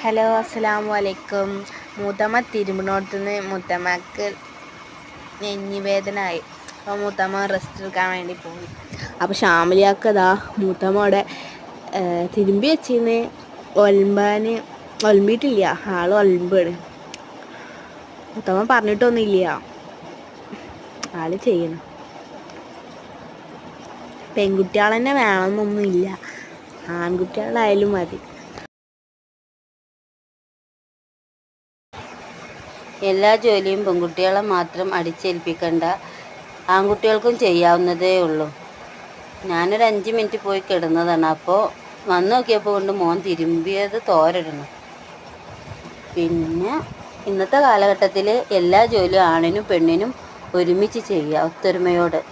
Hello അസ്സലാമു അലൈക്കും. മൂത്തമ്മ തിരുമ്പിനോടത്തുനിന്ന് മൂത്തമ്മക്ക് നെഞ്ഞിവേദന ആയി. അപ്പോൾ മൂത്തമ്മ റെസ്റ്റ് എടുക്കാൻ വേണ്ടി പോയി. അപ്പോൾ ഷാമിലിയാക്കതാ മൂത്തമ്മ അവിടെ തിരുമ്പി വെച്ചിന്ന് ഒലമ്പിയിട്ടില്ല. ആൾ ഒലമ്പാണ്. മൂത്തമ്മ പറഞ്ഞിട്ടൊന്നുമില്ല, ആൾ ചെയ്യണം. പെൺകുട്ടികൾ തന്നെ വേണമെന്നൊന്നുമില്ല, ആൺകുട്ടികളായാലും മതി. എല്ലാ ജോലിയും പെൺകുട്ടികളെ മാത്രം അടിച്ചേൽപ്പിക്കണ്ട, ആൺകുട്ടികൾക്കും ചെയ്യാവുന്നതേ ഉള്ളൂ. ഞാനൊരു 5 മിനിറ്റ് പോയി കിടന്നതാണ്. അപ്പോൾ വന്നു നോക്കിയപ്പോൾ കൊണ്ട് മോൻ തിരുമ്പിയത് തോരയിടണം. പിന്നെ ഇന്നത്തെ കാലഘട്ടത്തിൽ എല്ലാ ജോലിയും ആണിനും പെണ്ണിനും ഒരുമിച്ച് ചെയ്യുക, ഒത്തൊരുമയോടെ.